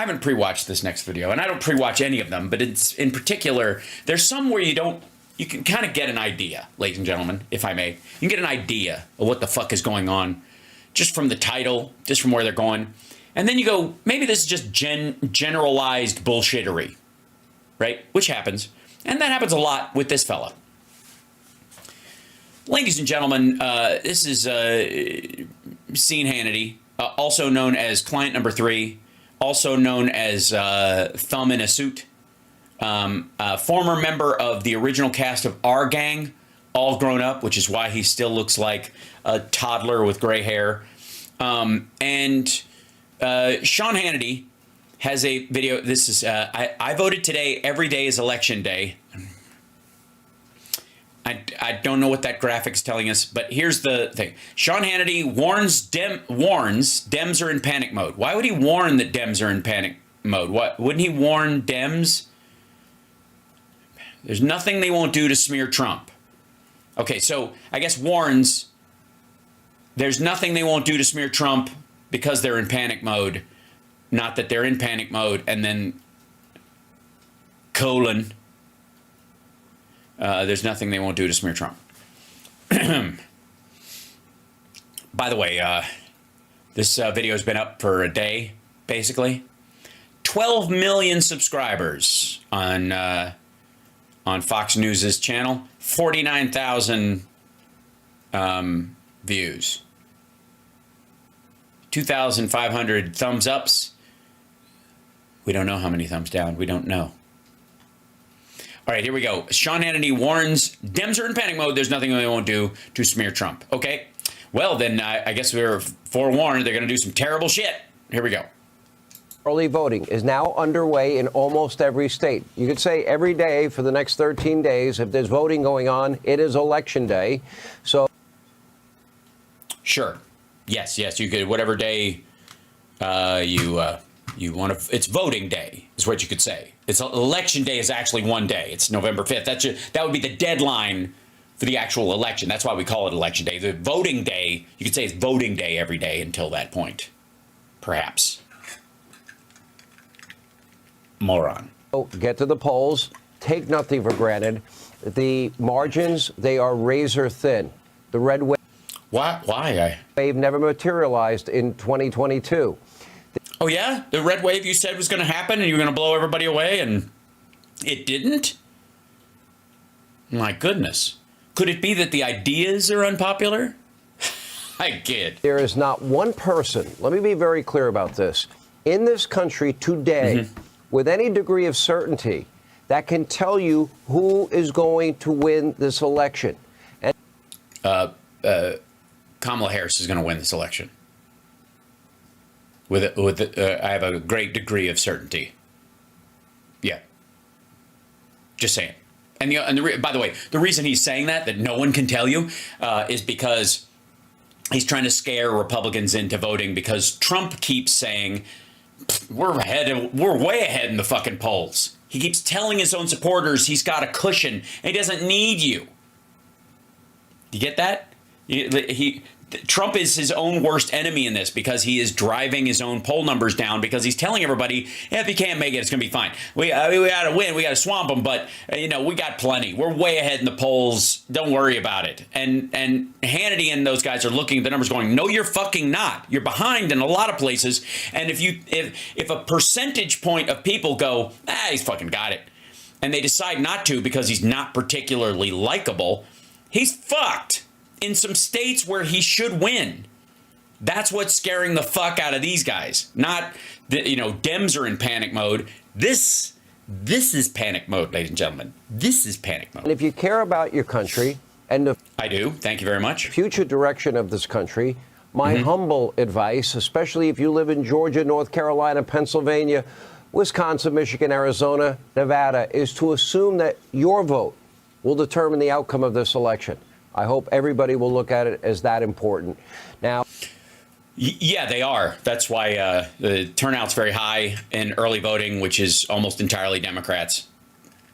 haven't pre-watched this next video, and I don't pre-watch any of them, but it's in particular, there's some where you can kind of get an idea, ladies and gentlemen, if I may. You can get an idea of what the fuck is going on just from the title, just from where they're going. And then you go, maybe this is just generalized bullshittery, right? Which happens. And that happens a lot with this fella. Ladies and gentlemen, this is Sean Hannity, also known as Client Number 3, also known as Thumb in a Suit, former member of the original cast of Our Gang, all grown up, which is why he still looks like a toddler with gray hair. And Sean Hannity has a video. This is, I voted today. Every day is election day. I don't know what that graphic is telling us, but here's the thing. Sean Hannity warns Dems are in panic mode. Why would he warn that Dems are in panic mode? What wouldn't he warn Dems? There's nothing they won't do to smear Trump. Okay, so I guess warns there's nothing they won't do to smear Trump because they're in panic mode. Not that they're in panic mode and then colon. There's nothing they won't do to smear Trump. By the way, this video has been up for a day, basically. 12 million subscribers on Fox News's channel. 49,000 views. 2,500 thumbs ups. We don't know how many thumbs down. We don't know. All right, here we go. Sean Hannity warns Dems are in panic mode. There's nothing they won't do to smear Trump. Okay, well, then I guess we're forewarned. They're going to do some terrible shit. Here we go. Early voting is now underway in almost every state. You could say every day for the next 13 days, if there's voting going on, it is election day. So, sure. Yes, you could, whatever day you want to, it's voting day is what you could say. It's election day is actually one day. It's November 5th. That would be the deadline for the actual election. That's why we call it election day. The voting day, you could say it's voting day every day until that point, perhaps. Moron. Get to the polls. Take nothing for granted. The margins, they are razor thin. The red wave. Why? Wave never materialized in 2022. Oh, yeah? The red wave you said was going to happen and you were going to blow everybody away and it didn't? My goodness. Could it be that the ideas are unpopular? I kid. There is not one person, let me be very clear about this, in this country today with any degree of certainty that can tell you who is going to win this election. And Kamala Harris is going to win this election. I have a great degree of certainty. Yeah. Just saying. And by the way, the reason he's saying that no one can tell you, is because he's trying to scare Republicans into voting because Trump keeps saying, we're way ahead in the fucking polls. He keeps telling his own supporters he's got a cushion and he doesn't need you. You get that? Trump is his own worst enemy in this because he is driving his own poll numbers down because he's telling everybody, if he can't make it, it's going to be fine. We got to win. We got to swamp him. But, we got plenty. We're way ahead in the polls. Don't worry about it. And Hannity and those guys are looking at the numbers going, no, you're fucking not. You're behind in a lot of places. And if a percentage point of people go, he's fucking got it, and they decide not to because he's not particularly likable, he's fucked. In some states where he should win. That's what's scaring the fuck out of these guys. Not, Dems are in panic mode. This is panic mode, ladies and gentlemen. This is panic mode. And if you care about your country and the I do. Thank you very much. Future direction of this country, my humble advice, especially if you live in Georgia, North Carolina, Pennsylvania, Wisconsin, Michigan, Arizona, Nevada, is to assume that your vote will determine the outcome of this election. I hope everybody will look at it as that important. Now, yeah, they are. That's why the turnout's very high in early voting, which is almost entirely Democrats.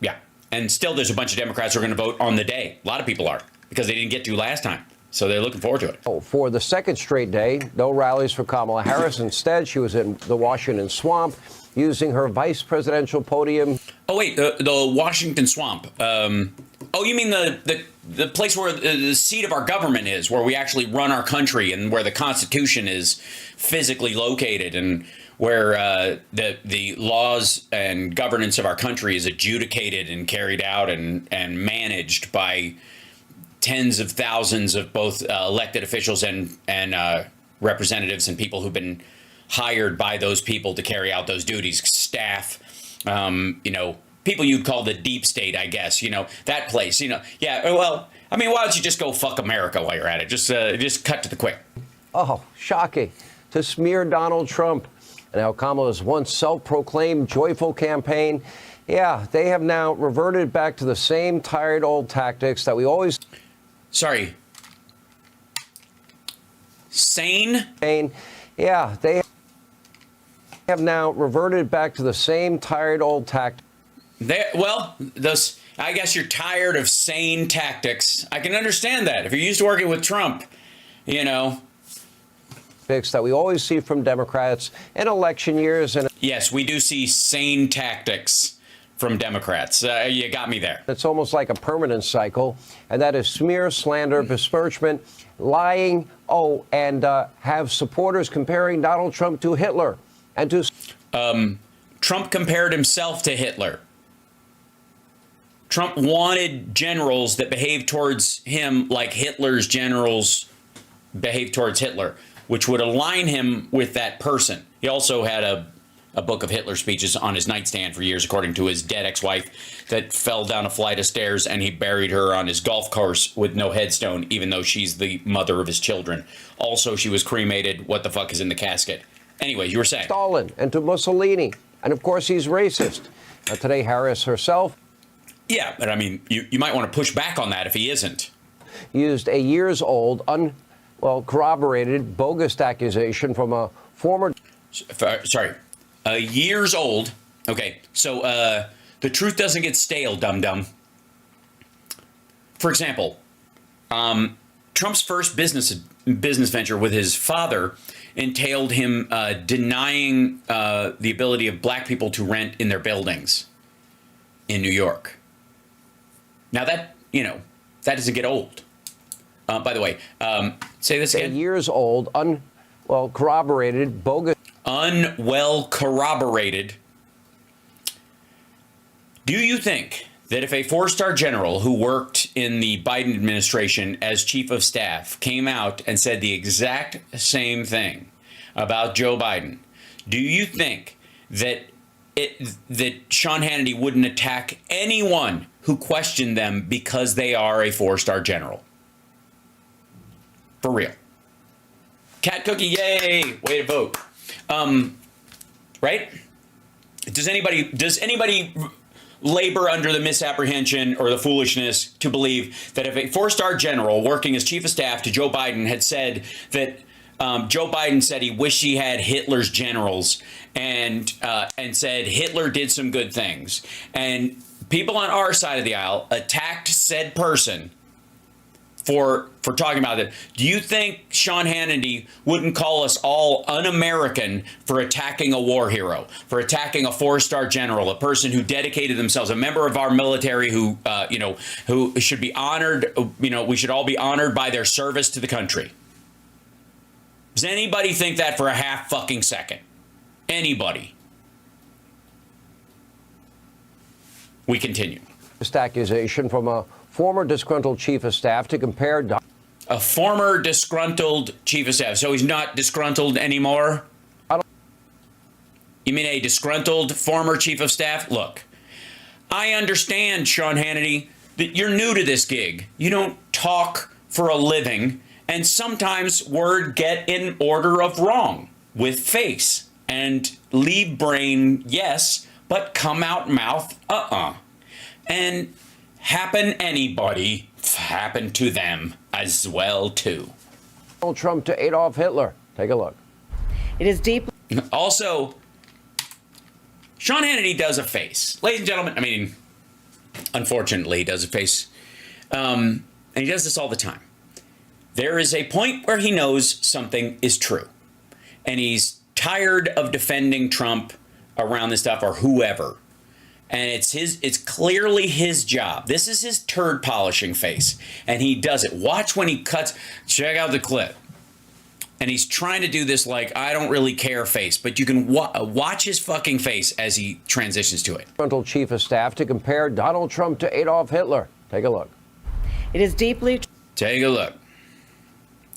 Yeah. And still there's a bunch of Democrats who are going to vote on the day. A lot of people are because they didn't get to last time. So they're looking forward to it. For the second straight day, no rallies for Kamala Harris. Instead, she was in the Washington swamp. using her vice presidential podium. Oh, wait, the Washington Swamp. Oh, you mean the place where the seat of our government is, where we actually run our country and where the Constitution is physically located and where the laws and governance of our country is adjudicated and carried out and managed by tens of thousands of both elected officials and representatives and people who've been hired by those people to carry out those duties, staff, people you'd call the deep state, I guess, that place, yeah, well, I mean, why don't you just go fuck America while you're at it? Just cut to the quick. Oh, shocking. To smear Donald Trump and how Kamala's once self-proclaimed joyful campaign. Yeah, they have now reverted back to the same tired old tactics that we always... Sorry. Sane? Yeah, they have now reverted back to the same tired old tactics. Well, I guess you're tired of sane tactics. I can understand that. If you're used to working with Trump, that we always see from Democrats in election years. And yes, we do see sane tactics from Democrats. You got me there. It's almost like a permanent cycle, and that is smear, slander, besmirchment, lying, and have supporters comparing Donald Trump to Hitler and to... Trump compared himself to Hitler. Trump wanted generals that behaved towards him like Hitler's generals behaved towards Hitler, which would align him with that person. He also had a book of Hitler speeches on his nightstand for years, according to his dead ex-wife, that fell down a flight of stairs and he buried her on his golf course with no headstone, even though she's the mother of his children. Also, she was cremated. What the fuck is in the casket? Anyway, you were saying. Stalin and to Mussolini. And of course, he's racist. Today, Harris herself. Yeah, but I mean, you might want to push back on that if he isn't. Used a years-old, corroborated, bogus accusation from a former... Sorry, years old. Okay, so the truth doesn't get stale, dum-dum. For example, Trump's first business venture with his father entailed him denying the ability of black people to rent in their buildings in New York. Now that doesn't get old. By the way, say this again. Years old, corroborated, bogus. Unwell corroborated. Do you think that if a four-star general who worked in the Biden administration as chief of staff came out and said the exact same thing about Joe Biden, do you think that Sean Hannity wouldn't attack anyone who questioned them because they are a four-star general? For real. Cat cookie, yay! Way to vote. Right? Does anybody labor under the misapprehension or the foolishness to believe that if a four-star general working as chief of staff to Joe Biden had said that Joe Biden said he wished he had Hitler's generals and said Hitler did some good things, and people on our side of the aisle attacked said person for talking about it, do you think Sean Hannity wouldn't call us all un-American for attacking a war hero, for attacking a four-star general, a person who dedicated themselves, a member of our military who should be honored, we should all be honored by their service to the country? Does anybody think that for a half fucking second? Anybody? We continue. This accusation from a former disgruntled chief of staff to compare... A former disgruntled chief of staff. So he's not disgruntled anymore? You mean a disgruntled former chief of staff? Look, I understand, Sean Hannity, that you're new to this gig. You don't talk for a living, and sometimes word get in order of wrong with face and leave brain, yes, but come out mouth, and happen anybody, happen to them as well too. Donald Trump to Adolf Hitler. Take a look. It is deeply. Also, Sean Hannity does a face. Ladies and gentlemen, I mean, unfortunately, he does a face. And he does this all the time. There is a point where he knows something is true. And he's tired of defending Trump around this stuff, or whoever. And it's clearly his job. This is his turd polishing face. And he does it. Watch when he cuts. Check out the clip. And he's trying to do this like, I don't really care face. But you can watch his fucking face as he transitions to it. Frontal Chief of Staff to compare Donald Trump to Adolf Hitler. Take a look. It is deeply... Take a look.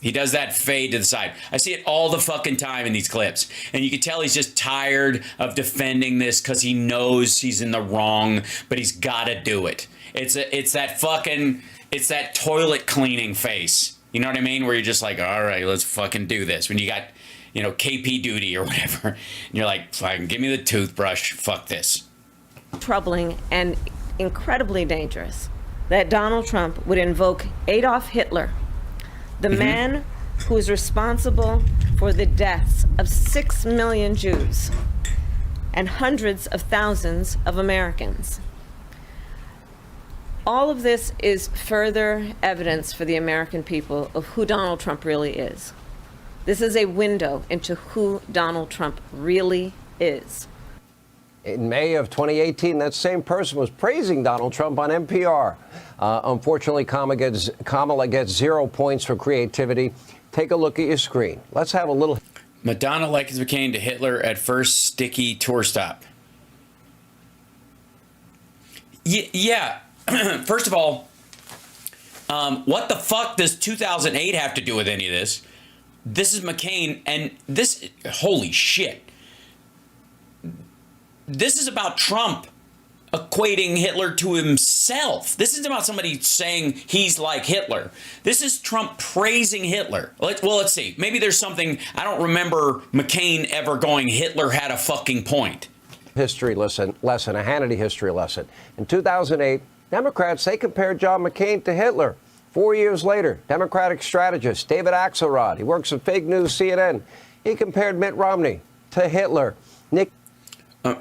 He does that fade to the side. I see it all the fucking time in these clips. And you can tell he's just tired of defending this because he knows he's in the wrong, but he's got to do it. It's that toilet cleaning face. You know what I mean? Where you're just like, all right, let's fucking do this. When you got, KP duty or whatever. And you're like, fucking give me the toothbrush. Fuck this. troubling and incredibly dangerous that Donald Trump would invoke Adolf Hitler, the man who is responsible for the deaths of 6 million Jews and hundreds of thousands of Americans. All of this is further evidence for the American people of who Donald Trump really is. This is a window into who Donald Trump really is. In May of 2018, that same person was praising Donald Trump on NPR. Unfortunately, Kamala gets 0 points for creativity. Take a look at your screen. Let's have a little. Madonna likens McCain to Hitler at first sticky tour stop. Yeah. First of all, what the fuck does 2008 have to do with any of this? This is McCain, and this, holy shit. This is about Trump equating Hitler to himself. This isn't about somebody saying he's like Hitler. This is Trump praising Hitler. Let's see. Maybe there's something, I don't remember McCain ever going, Hitler had a fucking point. History lesson, a Hannity history lesson. In 2008, Democrats, they compared John McCain to Hitler. 4 years later, Democratic strategist David Axelrod, he works at Fake News CNN, he compared Mitt Romney to Hitler.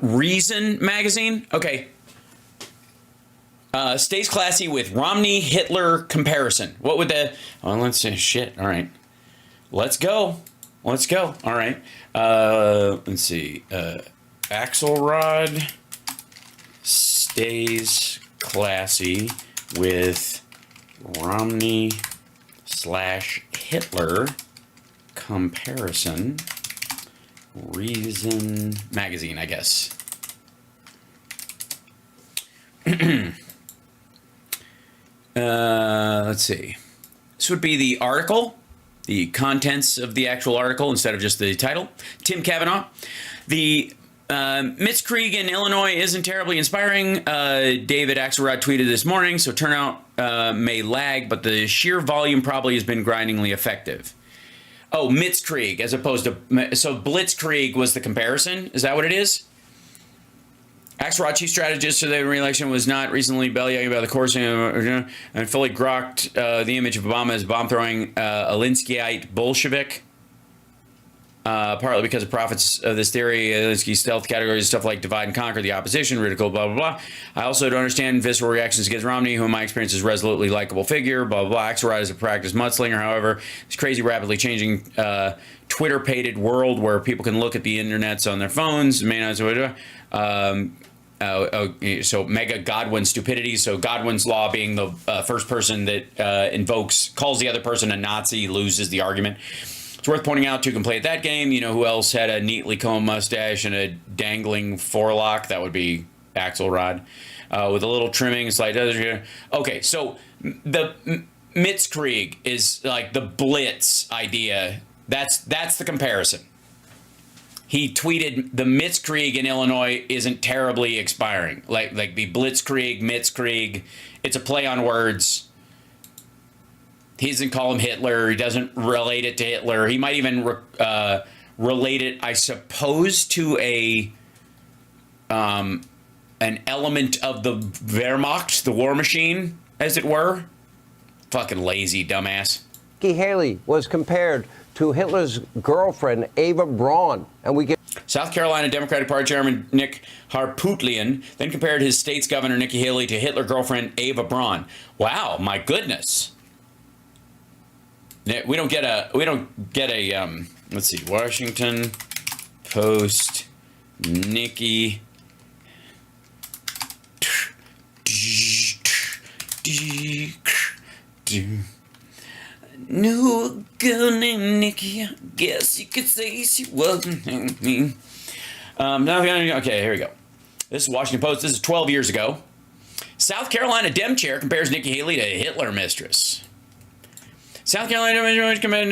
Reason magazine? Okay. Stays classy with Romney-Hitler comparison. What would the... Oh, let's see. Shit. All right. Let's go. Let's go. All right. Let's see. Axelrod stays classy with Romney/Hitler comparison. Reason magazine, I guess. Let's see. This would be the article, the contents of the actual article instead of just the title. Tim Kavanaugh. The Blitzkrieg in Illinois isn't terribly inspiring. David Axelrod tweeted this morning, so turnout may lag, but the sheer volume probably has been grindingly effective. Oh, Blitzkrieg as opposed to... So Blitzkrieg was the comparison? Is that what it is? Axelrod, chief strategist for the re-election, was not recently bellyaching about the course and fully grokked the image of Obama as bomb-throwing Alinskyite Bolshevik. Partly because of profits of this theory, Alinsky's stealth categories, stuff like divide and conquer the opposition, ridicule, blah, blah, blah. I also don't understand visceral reactions against Romney, who in my experience is a resolutely likable figure, blah, blah, blah. Axelrod is a practiced mudslinger, however. This crazy, rapidly changing Twitter-pated world where people can look at the internets on their phones, may not... So mega Godwin stupidity. So Godwin's law being the first person that calls the other person a Nazi, loses the argument. It's worth pointing out to complete that game. You know who else had a neatly combed mustache and a dangling forelock? That would be Axelrod. With a little trimming. It's like, okay, so the Blitzkrieg is like the Blitz idea. That's the comparison. He tweeted the Blitzkrieg in Illinois isn't terribly expiring. Like the Blitzkrieg, it's a play on words. He doesn't call him Hitler. He doesn't relate it to Hitler. He might even relate it, I suppose, to an element of the Wehrmacht, the war machine, as it were. Fucking lazy dumbass. Nikki Haley was compared to Hitler's girlfriend, Eva Braun. And we get... South Carolina Democratic Party Chairman Nick Harpootlian then compared his state's governor, Nikki Haley, to Hitler girlfriend, Eva Braun. Wow, my goodness. We don't get a let's see, Washington Post Nikki. No girl named Nikki. I guess you could say she wasn't me. Okay, here we go. This is Washington Post. This is 12 years ago. South Carolina Dem chair compares Nikki Haley to Hitler mistress. South Carolina compared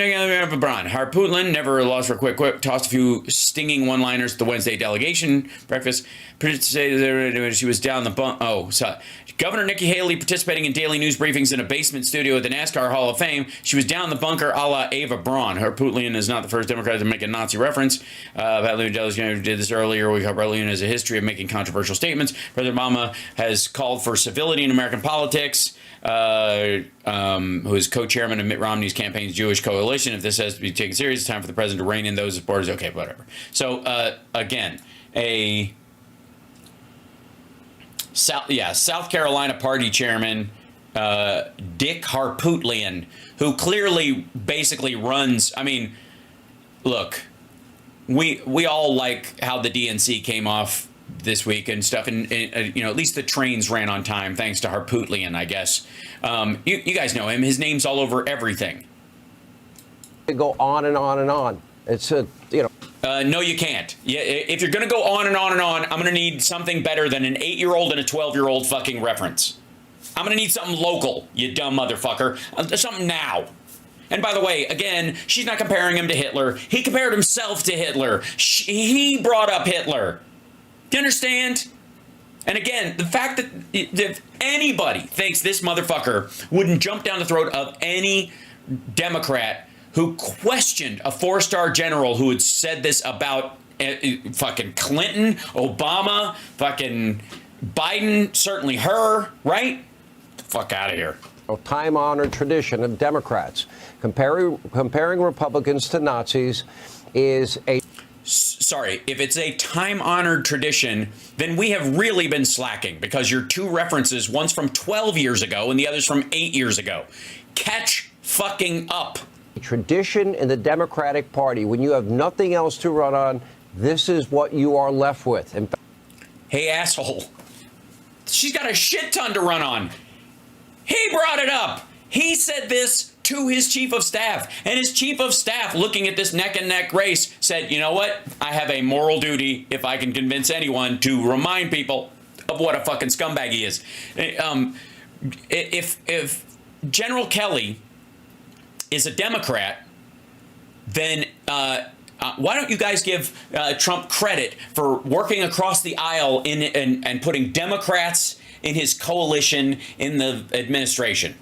Braun. Harpootland never lost for a quick, tossed a few stinging one-liners at the Wednesday delegation breakfast. She was down the bunk. Oh, sorry. Governor Nikki Haley participating in daily news briefings in a basement studio at the NASCAR Hall of Fame. She was down the bunker a la Ava Braun. Harpootland is not the first Democrat to make a Nazi reference. Did this earlier. We Harpootland has a history of making controversial statements. President Obama has called for civility in American politics. Who is co-chairman of Mitt Romney's campaign's Jewish coalition. If this has to be taken seriously, it's time for the president to rein in those supporters. Okay, whatever. So, again, South Carolina party chairman, Dick Harpootlian, who clearly basically runs, I mean, look, we all like how the DNC came off this week and stuff, and you know, at least the trains ran on time thanks to Harpootlian, I guess. You guys know him. His name's all over everything. They go on and on and on. It's a, you know. No, you can't. Yeah, if you're going to go on and on and on, I'm going to need something better than an 8-year-old and a 12-year-old fucking reference. I'm going to need something local, you dumb motherfucker. Something now. And by the way, again, she's not comparing him to Hitler. He compared himself to Hitler. He brought up Hitler. Do you understand? And again, the fact that if anybody thinks this motherfucker wouldn't jump down the throat of any Democrat who questioned a 4-star general who had said this about fucking Clinton, Obama, fucking Biden, certainly her, right? The fuck out of here. A time-honored tradition of Democrats. Comparing Republicans to Nazis is a... Sorry, if it's a time-honored tradition, then we have really been slacking because your two references, one's from 12 years ago and the other's from 8 years ago. Catch fucking up. Tradition in the Democratic Party. When you have nothing else to run on, this is what you are left with. Hey, asshole. She's got a shit ton to run on. He brought it up. He said this to his chief of staff, and his chief of staff, looking at this neck-and-neck race, said, you know what? I have a moral duty, if I can convince anyone, to remind people of what a fucking scumbag he is. If General Kelly is a Democrat, then why don't you guys give Trump credit for working across the aisle and putting Democrats in his coalition in the administration?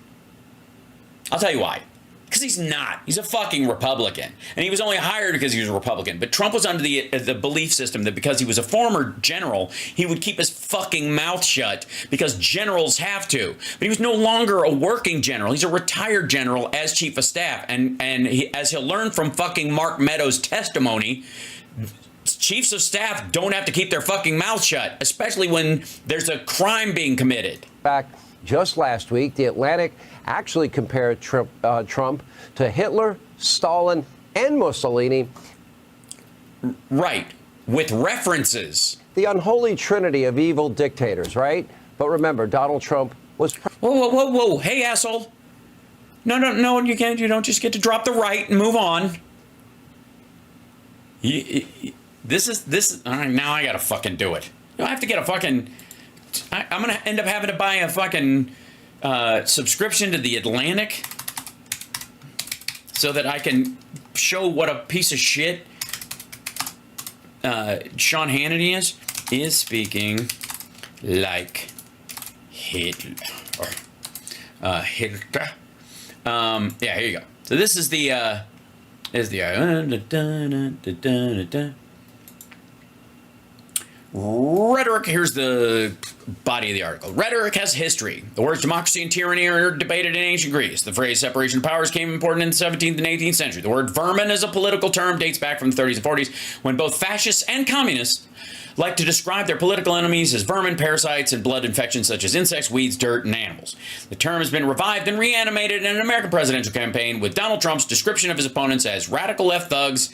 I'll tell you why. Because he's not. He's a fucking Republican. And he was only hired because he was a Republican. But Trump was under the belief system that because he was a former general, he would keep his fucking mouth shut because generals have to. But he was no longer a working general. He's a retired general as chief of staff. And as he'll learn from fucking Mark Meadows' testimony, chiefs of staff don't have to keep their fucking mouth shut, especially when there's a crime being committed. Back just last week, The Atlantic actually compared Trump to Hitler, Stalin, and Mussolini. Right, with references. The unholy trinity of evil dictators, right? But remember, Donald Trump was... Whoa. Hey, asshole. No, you can't. You don't just get to drop the right and move on. This. All right, now I gotta fucking do it. I have to get a fucking... I'm going to end up having to buy a fucking subscription to The Atlantic so that I can show what a piece of shit Sean Hannity is speaking like Hitler. Hitler. Yeah, here you go. So this is the rhetoric. Here's the body of the article. Rhetoric has history. The words democracy and tyranny are debated in ancient Greece. The phrase separation of powers came important in the 17th and 18th century. The word vermin as a political term dates back from the 30s and 40s, when both fascists and communists like to describe their political enemies as vermin, parasites, and blood infections such as insects, weeds, dirt, and animals. The term has been revived and reanimated in an American presidential campaign with Donald Trump's description of his opponents as radical left thugs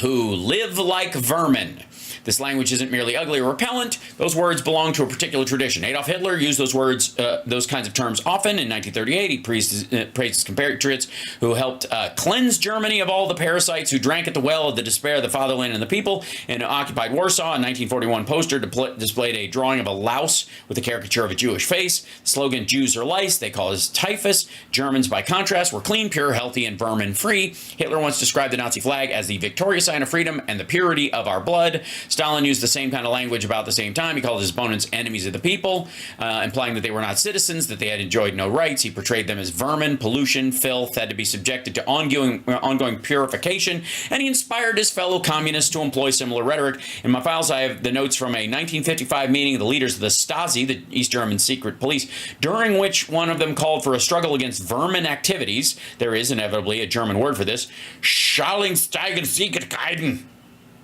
who live like vermin. This language isn't merely ugly or repellent. Those words belong to a particular tradition. Adolf Hitler used those words, those kinds of terms often. In 1938, he praised his compatriots who helped cleanse Germany of all the parasites who drank at the well of the despair of the fatherland and the people. In occupied Warsaw, a 1941 poster displayed a drawing of a louse with a caricature of a Jewish face. The slogan, Jews are lice, they call us typhus. Germans, by contrast, were clean, pure, healthy, and vermin-free. Hitler once described the Nazi flag as the victorious sign of freedom and the purity of our blood. Stalin used the same kind of language about the same time. He called his opponents enemies of the people, implying that they were not citizens, that they had enjoyed no rights. He portrayed them as vermin, pollution, filth, had to be subjected to ongoing purification, and he inspired his fellow communists to employ similar rhetoric. In my files, I have the notes from a 1955 meeting of the leaders of the Stasi, the East German secret police, during which one of them called for a struggle against vermin activities. There is inevitably a German word for this, Schallensteigen.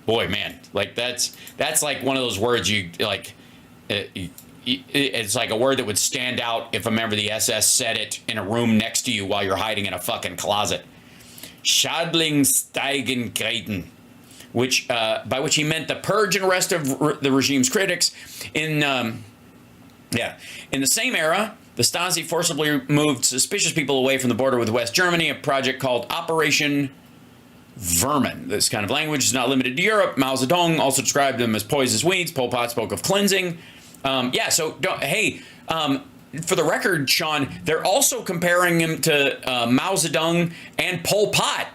Boy, man, like that's like one of those words you like. It's like a word that would stand out if a member of the SS said it in a room next to you while you're hiding in a fucking closet. Schadlingsteigen, which by which he meant the purge and arrest of the regime's critics. In the same era, the Stasi forcibly moved suspicious people away from the border with West Germany, a project called Operation Vermin. This kind of language is not limited to Europe. Mao Zedong also described them as poisonous weeds. Pol Pot spoke of cleansing. For the record, Sean, they're also comparing him to Mao Zedong and Pol Pot.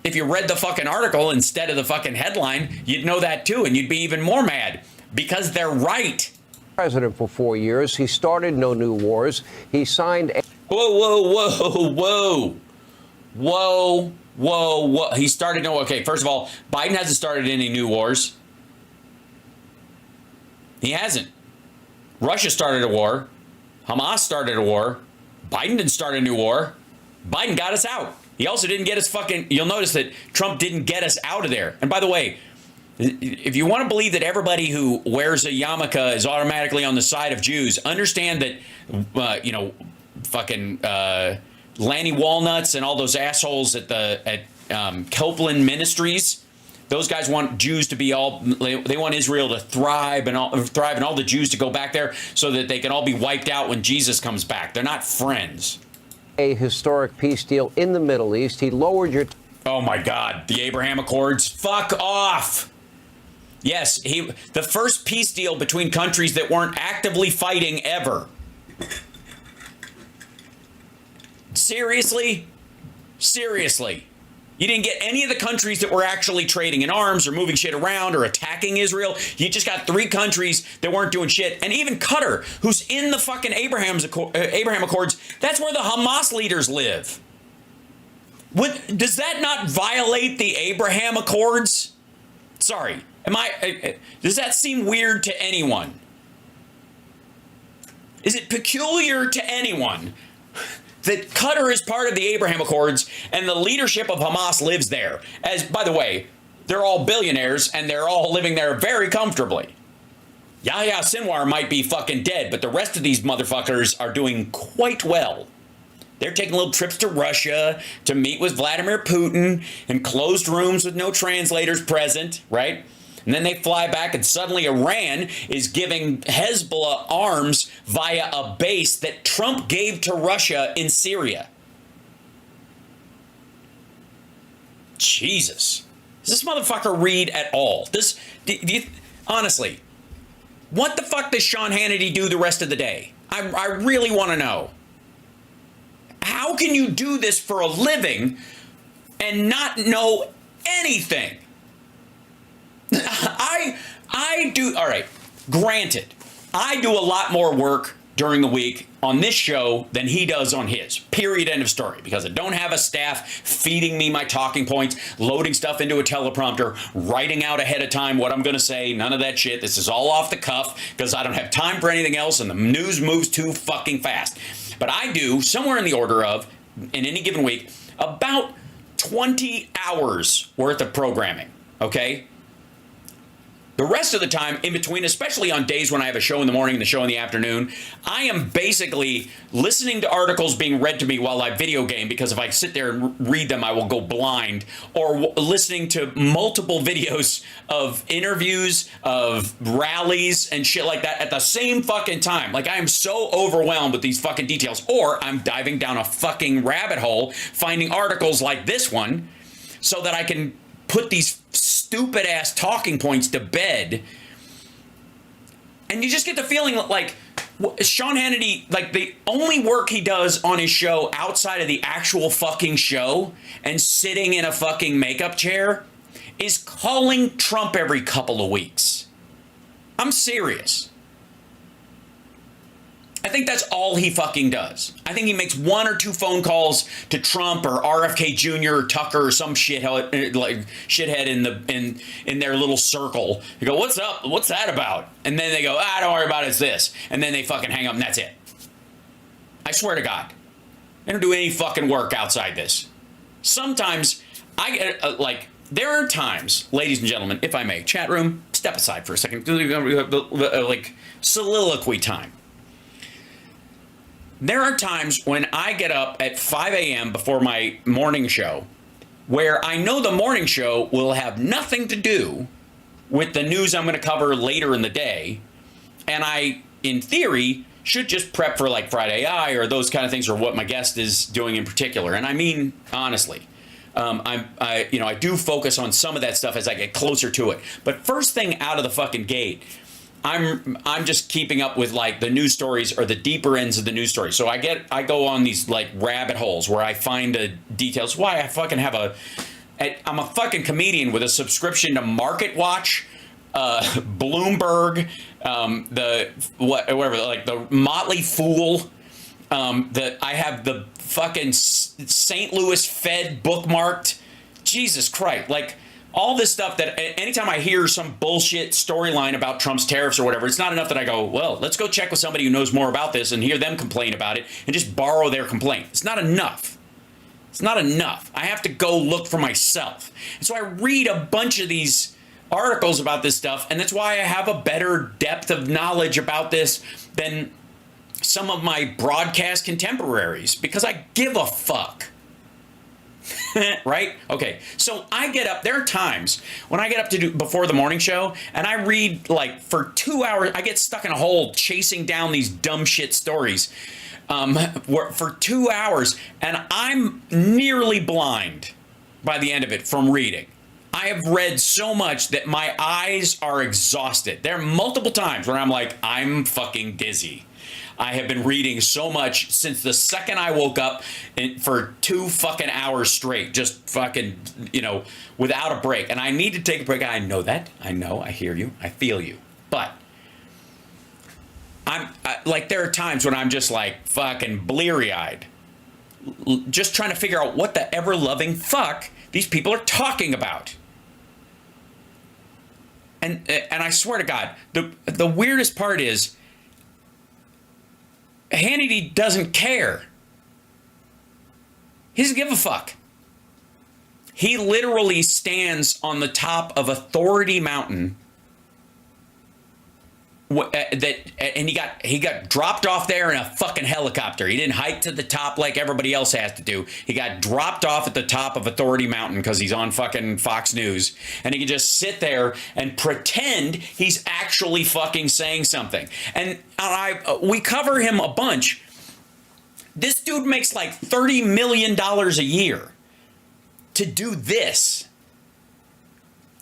If you read the fucking article instead of the fucking headline, you'd know that too, and you'd be even more mad because they're right. President for 4 years. He started no new wars. He signed. Whoa. He started no. Okay, first of all, Biden hasn't started any new wars. He hasn't. Russia started a war. Hamas started a war. Biden didn't start a new war. Biden got us out. He also didn't get us fucking. You'll notice that Trump didn't get us out of there. And by the way, if you want to believe that everybody who wears a yarmulke is automatically on the side of Jews, understand that, Lanny Walnuts and all those assholes at Copeland Ministries, those guys want Jews to be all. They want Israel to thrive and all the Jews to go back there so that they can all be wiped out when Jesus comes back. They're not friends. A historic peace deal in the Middle East. He lowered your. Oh my God, the Abraham Accords. Fuck off. Yes, the first peace deal between countries that weren't actively fighting ever. Seriously? You didn't get any of the countries that were actually trading in arms or moving shit around or attacking Israel. You just got 3 countries that weren't doing shit. And even Qatar, who's in the fucking Abraham Accords, that's where the Hamas leaders live. Does that not violate the Abraham Accords? Sorry. Does that seem weird to anyone? Is it peculiar to anyone that Qatar is part of the Abraham Accords and the leadership of Hamas lives there? As, by the way, they're all billionaires and they're all living there very comfortably. Yahya Sinwar might be fucking dead, but the rest of these motherfuckers are doing quite well. They're taking little trips to Russia to meet with Vladimir Putin in closed rooms with no translators present, right? And then they fly back and suddenly Iran is giving Hezbollah arms via a base that Trump gave to Russia in Syria. Jesus. Does this motherfucker read at all? Honestly, what the fuck does Sean Hannity do the rest of the day? I really want to know. How can you do this for a living and not know anything? I do. All right. Granted, I do a lot more work during the week on this show than he does on his. Period. End of story. Because I don't have a staff feeding me my talking points, loading stuff into a teleprompter, writing out ahead of time what I'm going to say. None of that shit. This is all off the cuff because I don't have time for anything else and the news moves too fucking fast. But I do somewhere in the order of, in any given week, about 20 hours worth of programming. Okay? The rest of the time in between, especially on days when I have a show in the morning and the show in the afternoon, I am basically listening to articles being read to me while I video game, because if I sit there and read them, I will go blind, or listening to multiple videos of interviews, of rallies and shit like that at the same fucking time. Like, I am so overwhelmed with these fucking details, or I'm diving down a fucking rabbit hole, finding articles like this one so that I can put these stupid ass talking points to bed. And you just get the feeling like Sean Hannity, like, the only work he does on his show outside of the actual fucking show and sitting in a fucking makeup chair is calling Trump every couple of weeks. I'm serious. I think that's all he fucking does. I think he makes 1 or 2 phone calls to Trump or RFK Jr. or Tucker or some shithead in their little circle. You go, what's up? What's that about? And then they go, don't worry about it, it's this. And then they fucking hang up and that's it. I swear to God. They don't do any fucking work outside this. Sometimes I get there are times, ladies and gentlemen, if I may, chat room, step aside for a second, like soliloquy time. There are times when I get up at 5 a.m. before my morning show where I know the morning show will have nothing to do with the news I'm going to cover later in the day. And I, in theory, should just prep for like Friday Eye or those kind of things, or what my guest is doing in particular. And I mean, honestly, I do focus on some of that stuff as I get closer to it. But first thing out of the fucking gate, I'm just keeping up with like the news stories or the deeper ends of the news stories. So I go on these like rabbit holes where I find the details. Why I fucking I'm a fucking comedian with a subscription to Market Watch, Bloomberg, the Motley Fool. That I have the fucking St. Louis Fed bookmarked. Jesus Christ, like. All this stuff that anytime I hear some bullshit storyline about Trump's tariffs or whatever, it's not enough that I go, well, let's go check with somebody who knows more about this and hear them complain about it and just borrow their complaint. It's not enough. It's not enough. I have to go look for myself. And so I read a bunch of these articles about this stuff, and that's why I have a better depth of knowledge about this than some of my broadcast contemporaries, because I give a fuck. Right? Okay. So I get up. There are times when I get up to do before the morning show and I read like for 2 hours. I get stuck in a hole chasing down these dumb shit stories for 2 hours, and I'm nearly blind by the end of it from reading. I have read so much that my eyes are exhausted. There are multiple times where I'm like, I'm fucking dizzy. I have been reading so much since the second I woke up for 2 fucking hours straight, just fucking, without a break. And I need to take a break. I know that. I know. I hear you. I feel you. But there are times when I'm just like fucking bleary-eyed, just trying to figure out what the ever-loving fuck these people are talking about. And I swear to God, the weirdest part is, Hannity doesn't care. He doesn't give a fuck. He literally stands on the top of Authority Mountain and he got dropped off there in a fucking helicopter. He didn't hike to the top like everybody else has to do. He got dropped off at the top of Authority Mountain because he's on fucking Fox News, and he can just sit there and pretend he's actually fucking saying something. And we cover him a bunch. This dude makes like $30 million a year to do this.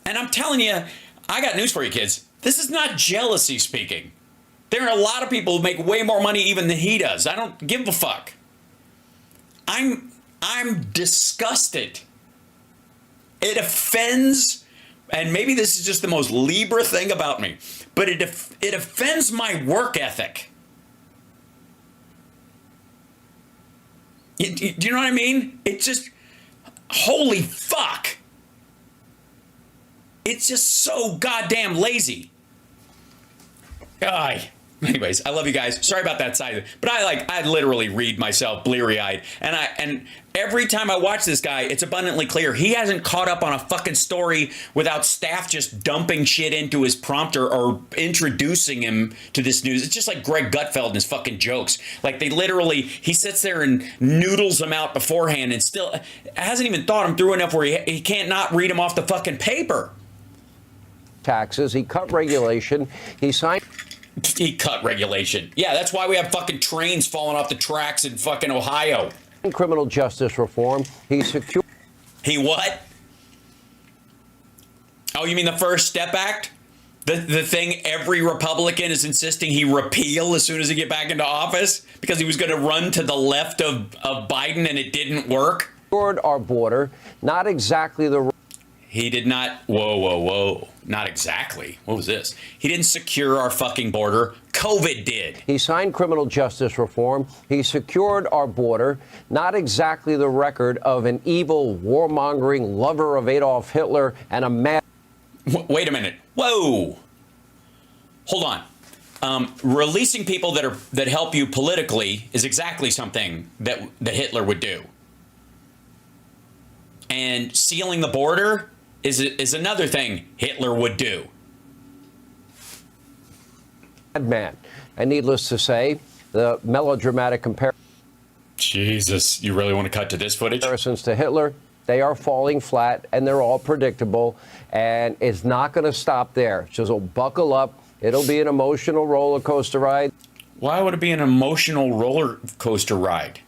And I'm telling you, I got news for you, kids. This is not jealousy speaking. There are a lot of people who make way more money even than he does. I don't give a fuck. I'm disgusted. It offends, and maybe this is just the most Libra thing about me, but it offends my work ethic. Do you know what I mean? It's just, holy fuck. It's just so goddamn lazy. Anyways, I love you guys. Sorry about that side, but I literally read myself bleary-eyed, and every time I watch this guy, it's abundantly clear he hasn't caught up on a fucking story without staff just dumping shit into his prompter or introducing him to this news. It's just like Greg Gutfeld and his fucking jokes. Like he sits there and noodles them out beforehand, and still hasn't even thought them through enough where he can't not read them off the fucking paper. Taxes. He cut regulation. He cut regulation. Yeah, that's why we have fucking trains falling off the tracks in fucking Ohio. Criminal justice reform. He secured. He what? Oh, you mean the First Step Act? The thing every Republican is insisting he repeal as soon as he get back into office because he was going to run to the left of Biden and it didn't work? Our border. Not exactly the. He did not. Whoa. Not exactly. What was this? He didn't secure our fucking border. COVID did. He signed criminal justice reform. He secured our border. Not exactly the record of an evil, warmongering lover of Adolf Hitler and a mad. Wait a minute. Whoa. Hold on. Releasing people that help you politically is exactly something that Hitler would do. And sealing the border is another thing Hitler would do. Man. And needless to say, the melodramatic Jesus, you really want to cut to this footage? comparisons to Hitler, they are falling flat and they're all predictable. And it's not going to stop there. So buckle up. It'll be an emotional roller coaster ride. Why would it be an emotional roller coaster ride?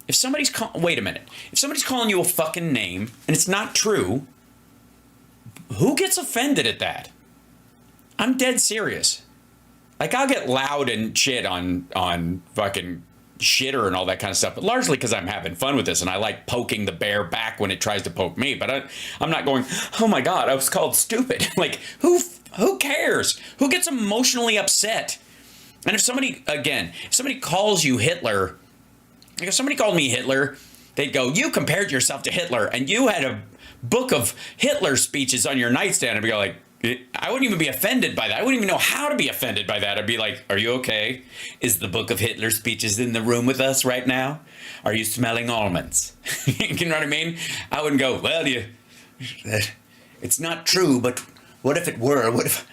If somebody's wait a minute. If somebody's calling you a fucking name and it's not true, who gets offended at that? I'm dead serious. Like, I'll get loud and shit on fucking shitter and all that kind of stuff, but largely because I'm having fun with this and I like poking the bear back when it tries to poke me. But I'm not going, oh my God, I was called stupid. Like, who cares? Who gets emotionally upset? And if somebody calls you Hitler, like if somebody called me Hitler, they'd go, you compared yourself to Hitler and you had a book of Hitler speeches on your nightstand. I'd be like, I wouldn't even be offended by that. I wouldn't even know how to be offended by that. I'd be like, are you okay? Is the book of Hitler speeches in the room with us right now? Are you smelling almonds? You know what I mean? I wouldn't go, well, it's not true, but what if it were? What if...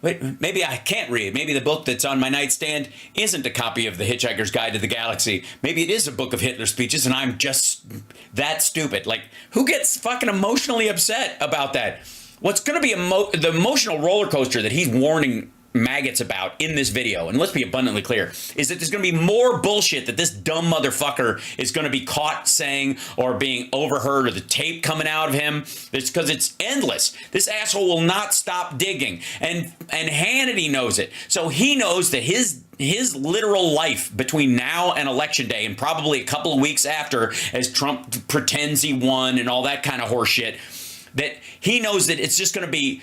Wait, maybe I can't read. Maybe the book that's on my nightstand isn't a copy of The Hitchhiker's Guide to the Galaxy. Maybe it is a book of Hitler speeches and I'm just that stupid. Like, who gets fucking emotionally upset about that? What's going to be the emotional roller coaster that he's warning maggots about in this video, and let's be abundantly clear, is that there's going to be more bullshit that this dumb motherfucker is going to be caught saying or being overheard or the tape coming out of him. It's because it's endless. This asshole will not stop digging, and Hannity knows it. So he knows that his literal life between now and election day, and probably a couple of weeks after, as Trump pretends he won and all that kind of horse shit, that he knows that it's just going to be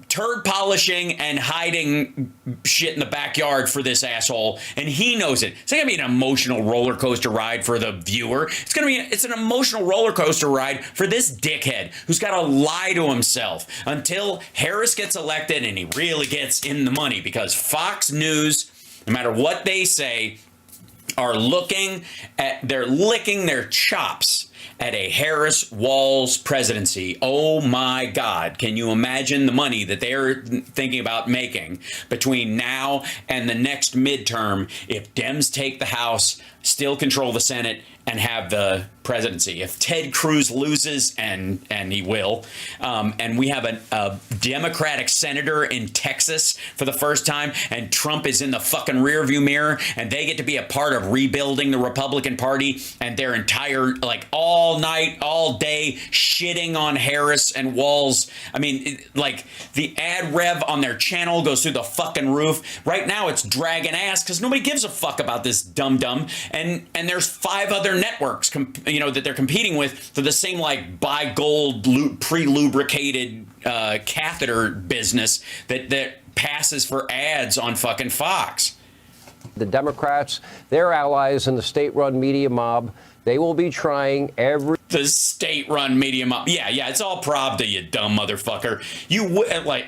turd polishing and hiding shit in the backyard for this asshole, and he knows it. It's not gonna be an emotional roller coaster ride for the viewer. It's an emotional roller coaster ride for this dickhead who's got to lie to himself until Harris gets elected and he really gets in the money, because Fox News, no matter what they say, they're licking their chops at a Harris-Walz presidency. Oh my God, can you imagine the money that they're thinking about making between now and the next midterm if Dems take the House, still control the Senate, and have the presidency? If Ted Cruz loses, and he will, and we have a Democratic senator in Texas for the first time, and Trump is in the fucking rearview mirror, and they get to be a part of rebuilding the Republican Party, and their entire, like, all night, all day, shitting on Harris and Walz. I mean, like, the ad rev on their channel goes through the fucking roof. Right now, it's dragging ass because nobody gives a fuck about this dum-dum, and there's 5 other networks, that they're competing with for the same, like, buy gold pre-lubricated catheter business that passes for ads on fucking Fox. The Democrats, their allies in the state-run media mob, they will be trying every The state-run media mob. Yeah, it's all Pravda, you dumb motherfucker.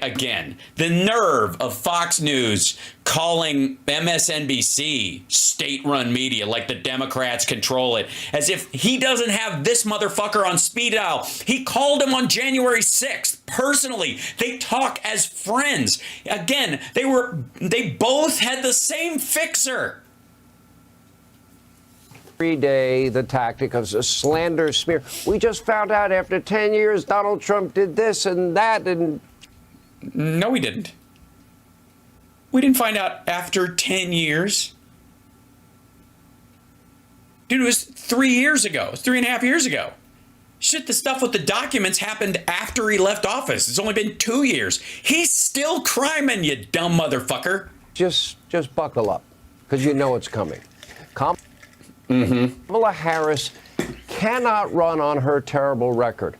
Again, the nerve of Fox News calling MSNBC state-run media like the Democrats control it, as if he doesn't have this motherfucker on speed dial. He called him on January 6th personally. They talk as friends. Again, they both had the same fixer. Every day, the tactic of a slander smear. We just found out after 10 years Donald Trump did this and that, and no, we didn't. We didn't find out after 10 years. Dude, it was 3 years ago, 3.5 years ago. Shit, the stuff with the documents happened after he left office. It's only been 2 years. He's still criming, you dumb motherfucker. Just buckle up, because you know it's coming. Kamala Harris cannot run on her terrible record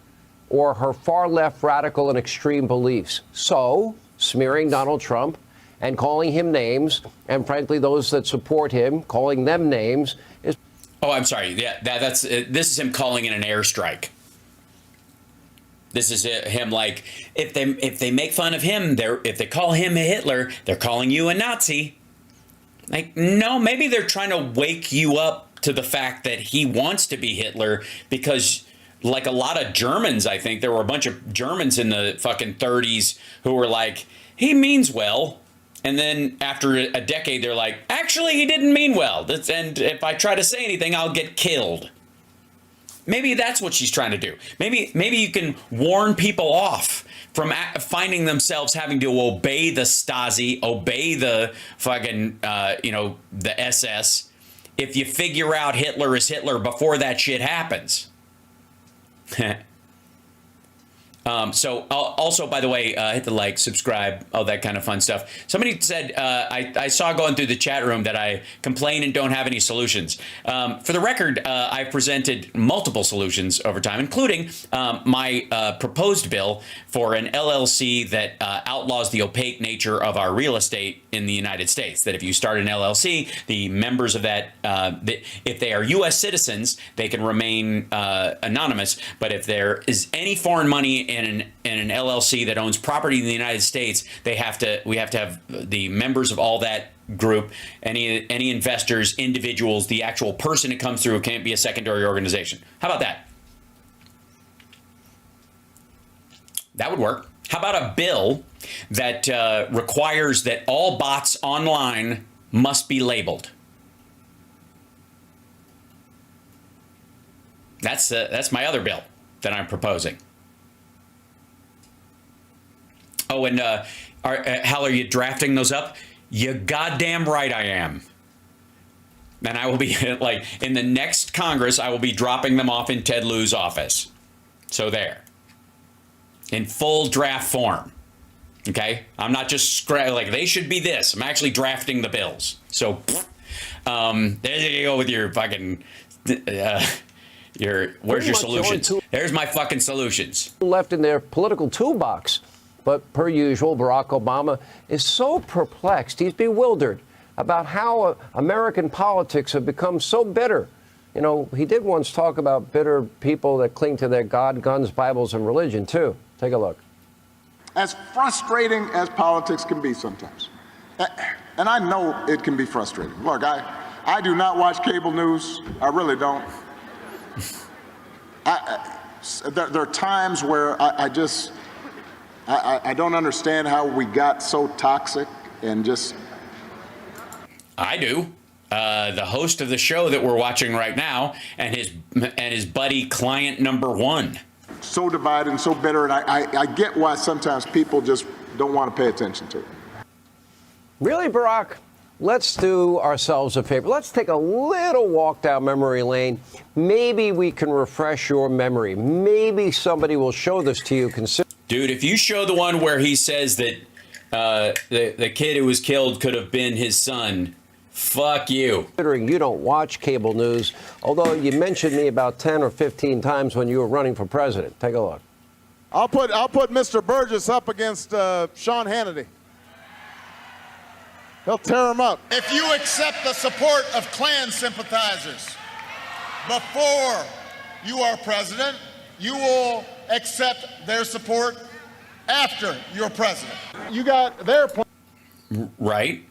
or her far-left radical and extreme beliefs. So, smearing Donald Trump and calling him names, and frankly, those that support him, calling them names, is... Oh, I'm sorry. Yeah, this is him calling in an airstrike. This is him, like, if they make fun of him, if they call him a Hitler, they're calling you a Nazi. Like, no, maybe they're trying to wake you up to the fact that he wants to be Hitler, because like a lot of Germans, I think there were a bunch of Germans in the fucking 30s who were like, he means well. And then after a decade, they're like, actually, he didn't mean well. And if I try to say anything, I'll get killed. Maybe that's what she's trying to do. Maybe you can warn people off from finding themselves having to obey the Stasi, obey the fucking, the SS, if you figure out Hitler is Hitler before that shit happens. So also, by the way, hit the like, subscribe, all that kind of fun stuff. Somebody said, I saw going through the chat room that I complain and don't have any solutions. For the record, I've presented multiple solutions over time, including my proposed bill for an LLC that outlaws the opaque nature of our real estate in the United States. That if you start an LLC, the members of that, if they are U.S. citizens, they can remain anonymous. But if there is any foreign money in an LLC that owns property in the United States, we have to have the members of all that group, any investors, individuals, the actual person it comes through can't be a secondary organization. How about that? That would work. How about a bill that requires that all bots online must be labeled? That's my other bill that I'm proposing. Oh, and Hal, are you drafting those up? You goddamn right I am. And I will be, like, in the next Congress, I will be dropping them off in Ted Lieu's office. So there. In full draft form. Okay? I'm not just, like, they should be this. I'm actually drafting the bills. So, there you go with your fucking, where's your solutions? There's my fucking solutions. Left in their political toolbox. But per usual, Barack Obama is so perplexed, he's bewildered about how American politics have become so bitter. You know, he did once talk about bitter people that cling to their God, guns, Bibles, and religion, too. Take a look. As frustrating as politics can be sometimes, and I know it can be frustrating. Look, I do not watch cable news. I really don't. There are times where I don't understand how we got so toxic and just... I do. The host of the show that we're watching right now and his buddy client number one. So divided and so bitter, and I get why sometimes people just don't want to pay attention to it. Really, Barack? Let's do ourselves a favor. Let's take a little walk down memory lane. Maybe we can refresh your memory. Maybe somebody will show this to you. Dude, if you show the one where he says that the kid who was killed could have been his son, fuck you. Considering you don't watch cable news, although you mentioned me about 10 or 15 times when you were running for president. Take a look. I'll put Mr. Burgess up against Sean Hannity. He'll tear him up. If you accept the support of Klan sympathizers before you are president, you will accept their support after you're president. You got their Right.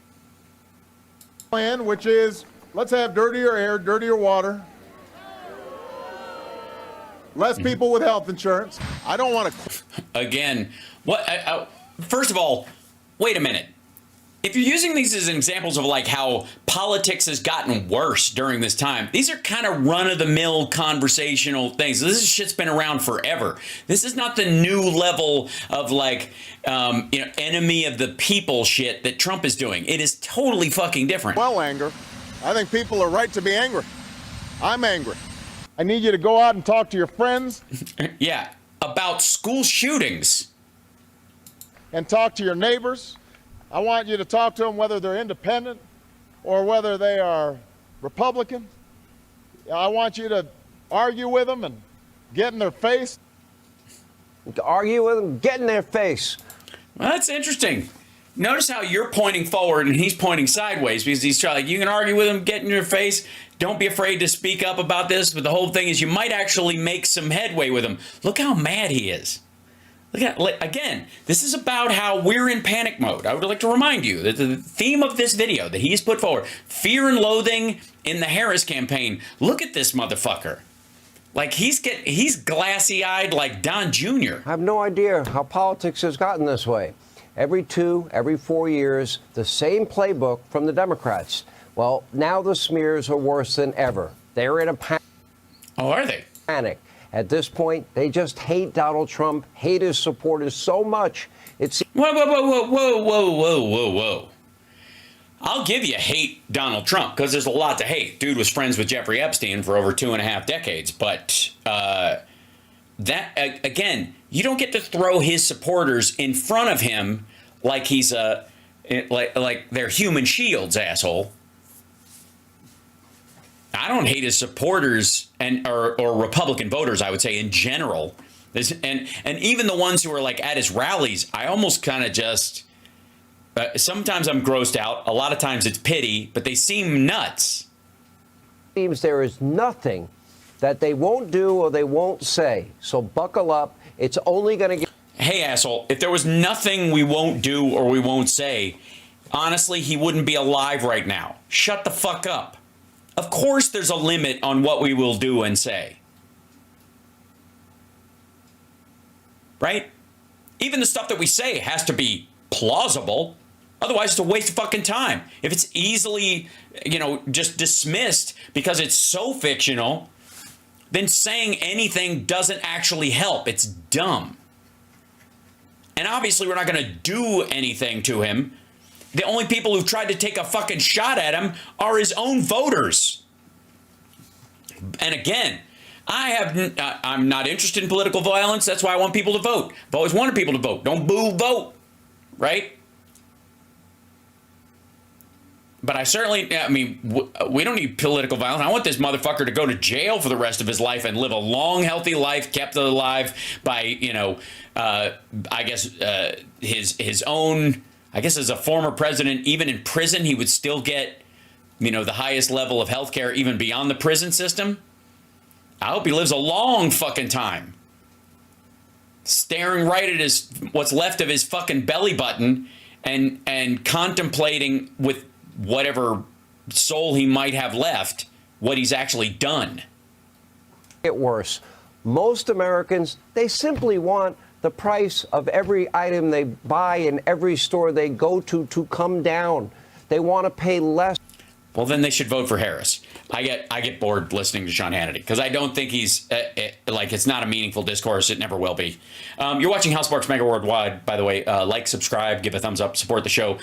plan, which is let's have dirtier air, dirtier water, less people with health insurance. I don't want to. Again, what? First of all, wait a minute. If you're using these as examples of like how politics has gotten worse during this time, these are kind of run-of-the-mill conversational things. This shit's been around forever. This is not the new level of like, enemy of the people shit that Trump is doing. It is totally fucking different. Well, anger. I think people are right to be angry. I'm angry. I need you to go out and talk to your friends. Yeah, about school shootings. And talk to your neighbors. I want you to talk to them whether they're independent or whether they are Republican. I want you to argue with them and get in their face. To argue with them, get in their face. Well, that's interesting. Notice how you're pointing forward and he's pointing sideways because he's trying, like, you can argue with him, get in your face. Don't be afraid to speak up about this. But the whole thing is you might actually make some headway with him. Look how mad he is. Look at, again, this is about how we're in panic mode. I would like to remind you that the theme of this video that he's put forward, fear and loathing in the Harris campaign. Look at this motherfucker. Like he's glassy-eyed like Don Jr. I have no idea how politics has gotten this way. Every 4 years, the same playbook from the Democrats. Well, now the smears are worse than ever. They're in a panic. Oh, are they? Panic. At this point, they just hate Donald Trump, hate his supporters so much. It's Whoa. I'll give you hate Donald Trump because there's a lot to hate. Dude was friends with Jeffrey Epstein for over 2.5 decades. But again, you don't get to throw his supporters in front of him like he's like they're human shields, asshole. I don't hate his supporters or Republican voters, I would say, in general. And even the ones who are like at his rallies, I almost kind of just sometimes I'm grossed out. A lot of times it's pity, but they seem nuts. Seems there is nothing that they won't do or they won't say. So buckle up. It's only going to get. Hey, asshole, if there was nothing we won't do or we won't say, honestly, he wouldn't be alive right now. Shut the fuck up. Of course there's a limit on what we will do and say. Right? Even the stuff that we say has to be plausible. Otherwise, it's a waste of fucking time. If it's easily, just dismissed because it's so fictional, then saying anything doesn't actually help. It's dumb. And obviously, we're not going to do anything to him. The only people who've tried to take a fucking shot at him are his own voters. And again, I'm not interested in political violence. That's why I want people to vote. I've always wanted people to vote. Don't boo, vote. Right? But I we don't need political violence. I want this motherfucker to go to jail for the rest of his life and live a long, healthy life, kept alive by, his own. I guess as a former president, even in prison, he would still get, the highest level of health care, even beyond the prison system. I hope he lives a long fucking time. Staring right at what's left of his fucking belly button and contemplating with whatever soul he might have left what he's actually done. Get worse. Most Americans, they simply want the price of every item they buy in every store they go to come down. They want to pay less. Well, then they should vote for Harris. I get bored listening to Sean Hannity because I don't think he's it's not a meaningful discourse. It never will be. You're watching House Sparks Mega Worldwide, by the way. Like, subscribe, give a thumbs up, support the show.